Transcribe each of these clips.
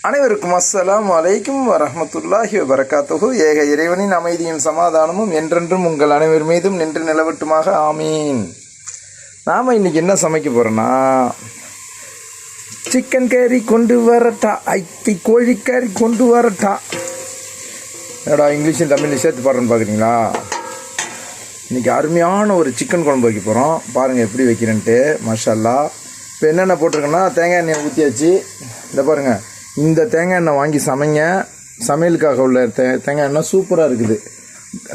அனைவருக்கும் அஸ்ஸலாமு அலைக்கும் வரஹ்மத்துல்லாஹி வபரகாத்துஹு. ஏக இறைவனின் அமைதியும் சமாதானமும் என்றென்றும் உங்கள் அனைவர் மீதும் நின்று நிலவட்டுமாக, ஆமீன். நாம் இன்னைக்கு என்ன சமைக்க போகிறோன்னா, சிக்கன் கறி கொண்டு வரட்டா, ஐக்கி கோழிக்கறி கொண்டு வரட்டா. ஏடா இங்கிலீஷும் தமிழ்லையும் சேர்த்து பாடுறேன்னு பார்க்குறீங்களா? இன்றைக்கி அருமையான ஒரு சிக்கன் குழம்பு வைக்க போகிறோம். பாருங்கள் எப்படி வைக்கிறேன்ட்டு. மாஷா அல்லாஹ். இப்போ என்னென்ன போட்டிருக்கேன்னா, தேங்காய் எண்ணெயை ஊற்றியாச்சு. இந்த பாருங்கள், இந்த தேங்காய் எண்ணெய் வாங்கி சமைங்க. சமையலுக்காக உள்ள தேங்காய் எண்ணெய் சூப்பராக இருக்குது,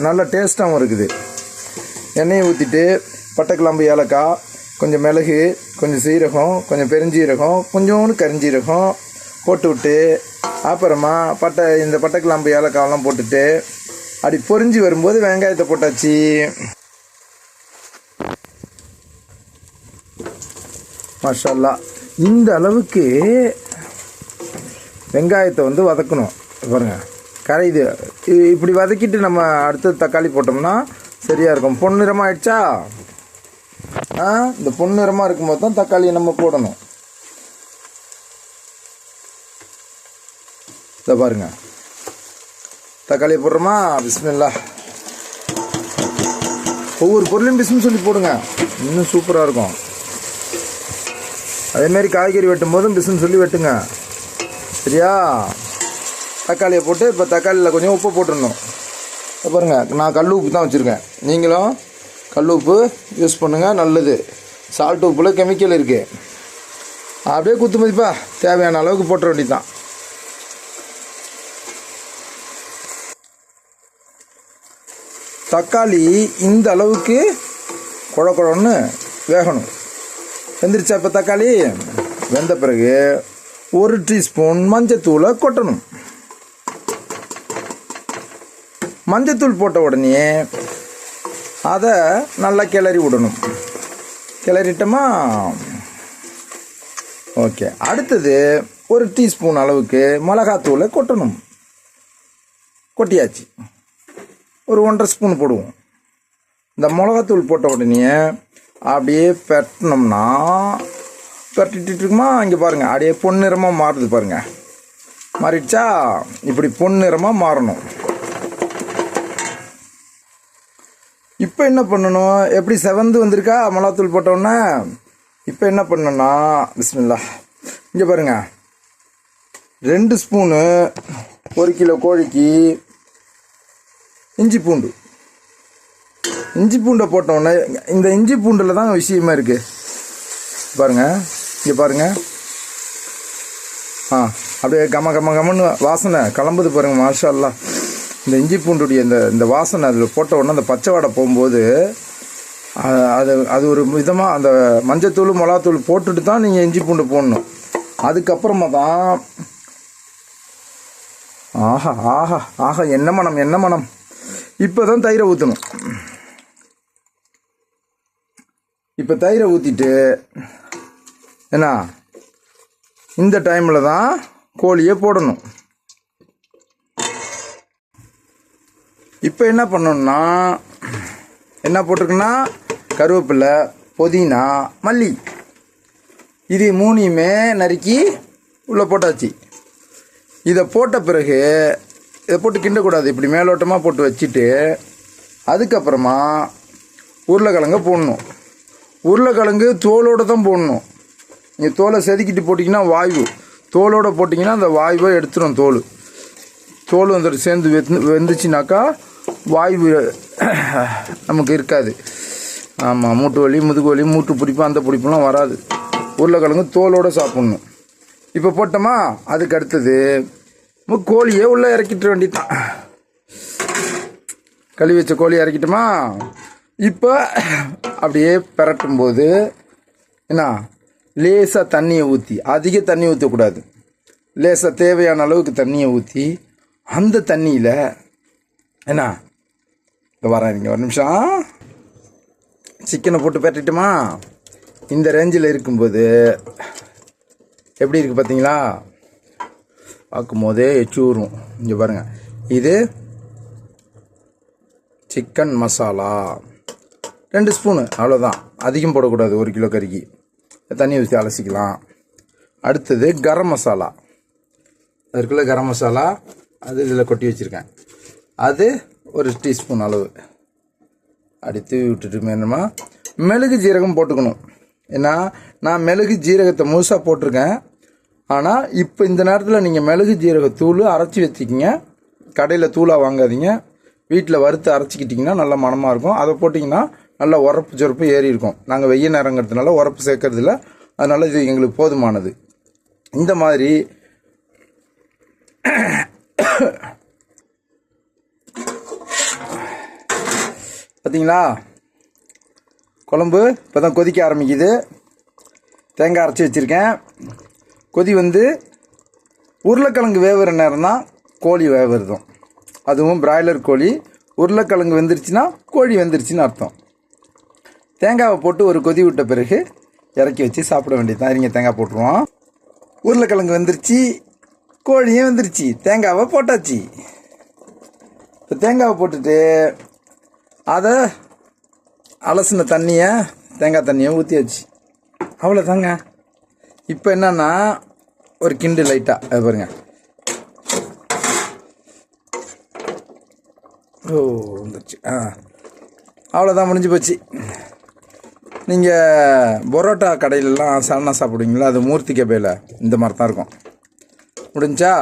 நல்ல டேஸ்ட்டாகவும் இருக்குது. எண்ணெயை ஊற்றிட்டு பட்டை, கிராம்பு, ஏலக்காய், கொஞ்சம் மிளகு, கொஞ்சம் சீரகம், கொஞ்சம் பெருஞ்சீரகம், கொஞ்சோண்டு கரிஞ்சீரகம் போட்டு விட்டு, அப்புறமா இந்த பட்டை, கிராம்பு, ஏலக்காயெல்லாம் போட்டுட்டு அப்படி பொரிஞ்சு வரும்போது வெங்காயத்தை போட்டாச்சு. மாஷா அல்லாஹ். இந்த அளவுக்கு வெங்காயத்தை வதக்கணும். பாருங்கள், கரையுது. இப்படி வதக்கிட்டு நம்ம அடுத்து தக்காளி போட்டோம்னா சரியாக இருக்கும். பொன்னிறமாக ஆயிடுச்சா? இந்த பொன்னிறமாக இருக்கும்போது தான் தக்காளியை நம்ம போடணும். இதை பாருங்கள், தக்காளியை போடுறோமா? பிஸ்மில்லாஹ். ஒவ்வொரு பொருளையும் பிஸ்மி சொல்லி போடுங்க, இன்னும் சூப்பராக இருக்கும். அதேமாரி காய்கறி வெட்டும் போதும் பிஸ்மி சொல்லி வெட்டுங்க, சரியா? தக்காளியை போட்டு இப்போ தக்காளியில் கொஞ்சம் உப்பு போட்டுடணும். பாருங்கள், நான் கல் உப்பு தான் வச்சுருக்கேன். நீங்களும் கல் உப்பு யூஸ் பண்ணுங்கள், நல்லது. சால்ட் உப்பில் கெமிக்கல் இருக்குது. அப்படியே குத்து மதிப்பா தேவையான அளவுக்கு போட்டுற வேண்டியது தான். தக்காளி இந்த அளவுக்கு குழ குழன்னு வேகணும். வெந்துருச்சா? இப்போ தக்காளி வெந்த பிறகு 1 டீஸ்பூன் மஞ்சத்தூளை கொட்டணும். மஞ்சத்தூள் போட்ட உடனே அதை நல்லா கிளறி விடணும். கிளறிட்டோமா? ஓகே. அடுத்தது 1 டீஸ்பூன் அளவுக்கு மிளகாத்தூளை கொட்டணும். கொட்டியாச்சு. ஒரு 1.5 ஸ்பூன் போடுவோம். இந்த மிளகாத்தூள் போட்ட உடனே அப்படியே பெட்டினோம்னா, பெட்டிட்டு இருக்குமா? இங்கே பாருங்கள், அப்படியே பொன்னிறமாக மாறுது பாருங்கள். மாறிடுச்சா? இப்படி பொன்னிறமாக மாறணும். இப்போ என்ன பண்ணணும்? எப்படி செவந்து வந்திருக்கா மிளகாத்தூள் போட்டோன்னே? இப்போ என்ன பண்ணணும்னா, பிஸ்மில்லாஹ். இங்கே பாருங்கள், 2 ஸ்பூனு 1 கிலோ கோழிக்கு இஞ்சி பூண்டு. இஞ்சி பூண்டை போட்டோன்னே, இந்த இஞ்சி பூண்டில் தான் விஷயமா இருக்குது. பாருங்கள், இங்கே பாருங்கள். அப்படியே கம்மன்னு வாசனை கிளம்புது பாருங்கள். மாஷா அல்லாஹ். இந்த இஞ்சி பூண்டுடைய இந்த வாசனை அதில் போட்ட உடனே அந்த பச்சை வாடை போகும்போது அது ஒரு விதமாக அந்த மஞ்சத்தூள் மிளகாத்தூள் போட்டுட்டு தான் நீங்கள் இஞ்சி பூண்டு போடணும். அதுக்கப்புறமா தான் ஆஹா ஆஹா ஆஹா, என்ன மனம், என்ன மனம். இப்போ தான் தயிரை ஊற்றணும். இப்போ தயிரை ஊற்றிட்டு என்ன, இந்த டைமில் தான் கோழியை போடணும். இப்போ என்ன பண்ணணும்னா, என்ன போட்டிருக்குன்னா, கருவேப்பிலை, புதினா, மல்லி, இது 3யுமே நறுக்கி உள்ளே போட்டாச்சு. இதை போட்ட பிறகு இதை போட்டு கிண்டக்கூடாது, இப்படி மேலோட்டமாக போட்டு வச்சுட்டு அதுக்கப்புறமா உருளைக்கிழங்க போடணும். உருளைக்கிழங்கு தோலோடு தான் போடணும். நீங்கள் தோலை செதுக்கிட்டு போட்டிங்கன்னா வாய்வு, தோலோடு போட்டிங்கன்னா அந்த வாய்வை எடுத்துடும். தோல் வந்துட்டு சேர்ந்து வெந்துச்சுனாக்கா வாய்வு நமக்கு இருக்காது. ஆமாம், மூட்டு வலி, முதுகு வலி, மூட்டு பிடிப்பு, அந்த பிடிப்புலாம் வராது. உருளைக்கிழங்கு தோலோடு சாப்பிட்ணும். இப்போ போட்டோமா? அதுக்கு அடுத்தது கோழியை உள்ளே இறக்கிட்ட வேண்டியதான். கழுவி வச்ச கோழியை இறக்கிட்டோமா? இப்போ அப்படியே பெரட்டும் போது என்ன, லேசாக தண்ணியை ஊற்றி, அதிக தண்ணி ஊற்றக்கூடாது, லேசாக தேவையான அளவுக்கு தண்ணியை ஊற்றி, அந்த தண்ணியில் என்ன, இங்கே வரேன், இங்கே ஒரு நிமிஷம். சிக்கனை போட்டு பெரட்டிட்டோமா? இந்த ரேஞ்சில் இருக்கும்போது எப்படி இருக்குது பார்த்தீங்களா? பார்க்கும் போதே எச்சு ஊறும். இங்கே பாருங்கள், இது சிக்கன் மசாலா 2 ஸ்பூனு, அவ்வளோதான். அதிகம் போடக்கூடாது. 1 கிலோ கறிக்கு தண்ணி ஊற்றி அலசிக்கலாம். அடுத்தது கரம் மசாலா அதுக்குள்ளே கரம் மசாலா அது இதில் கொட்டி வச்சுருக்கேன். அது ஒரு டீஸ்பூன் அளவு அப்படி தூவி விட்டுட்டு வேணுமா மிளகு ஜீரகம் போட்டுக்கணும். ஏன்னா நான் மிளகு ஜீரகத்தை முழுசாக போட்டிருக்கேன். ஆனால் இப்போ இந்த நேரத்தில் நீங்கள் மிளகு ஜீரகத்தூள் அரைச்சி வச்சுக்கிங்க. கடையில் தூளாக வாங்காதீங்க, வீட்டில் வறுத்து அரைச்சிக்கிட்டிங்கன்னா நல்லா மணமாக இருக்கும். அதை போட்டிங்கன்னா நல்லா உரப்பு சொரப்பு ஏறி இருக்கும். நாங்கள் வெய்ய நேரங்கிறதுனால உரப்பு சேர்க்கறதில்ல, அதனால் இது எங்களுக்கு போதுமானது. இந்த மாதிரி பார்த்தீங்களா குழம்பு இப்போ தான் கொதிக்க ஆரம்பிக்குது. தேங்காய் அரைச்சி வச்சுருக்கேன். கொதி வந்து உருளைக்கிழங்கு வேவுற நேரம் தான் கோழி வேவுறதும். அதுவும் பிராய்லர் கோழி. உருளைக்கிழங்கு வெந்துருச்சுன்னா கோழி வெந்துருச்சுன்னு அர்த்தம். தேங்காவை போட்டு ஒரு கொதி விட்ட பிறகு இறக்கி வச்சு சாப்பிட வேண்டியது தான். இருங்க தேங்காய் போட்டுருவோம். உருளைக்கிழங்கு வெந்துருச்சு, கோழியும் வெந்துருச்சு, தேங்காவை போட்டாச்சு. இப்போ தேங்காவை போட்டுட்டு அதை அலசின தண்ணியை தேங்காய் தண்ணியை ஊற்றியாச்சு. அவ்வளோதாங்க. இப்போ என்னன்னா ஒரு கிண்டு லைட்டாக பாருங்க. வந்துருச்சு. அவ்வளோதான், முடிஞ்சு போச்சு. நீங்கள் பரோட்டா கடையிலலாம் சால்னா சாப்பிடுவீங்களா, அது மூர்த்தி கபையில் இந்த மாதிரி தான் இருக்கும். முடிஞ்சா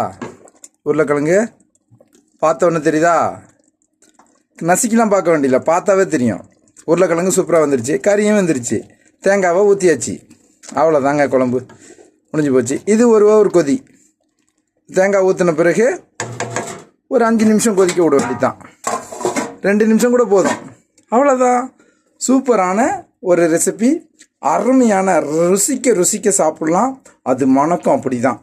உருளைக்கிழங்கு பார்த்த ஒன்று தெரியுதா, நசிக்கலாம் பார்க்க வேண்டியதில்லை, பார்த்தாவே தெரியும். உருளைக்கிழங்கு சூப்பராக வந்துருச்சு, கறியும் வந்துருச்சு, தேங்காவை ஊற்றியாச்சு. அவ்வளோதாங்க, குழம்பு முடிஞ்சு போச்சு. இது ஒரு கொதி. தேங்காய் ஊற்றின பிறகு ஒரு 5 நிமிஷம் கொதிக்க விட வேண்டியதான். 2 நிமிஷம் கூட போதும். அவ்வளோதான். சூப்பரான ஒரு ரெசிபி, அருமையான, ருசிக்க சாப்பிடலாம். அது மணக்கம் அப்படி தான்.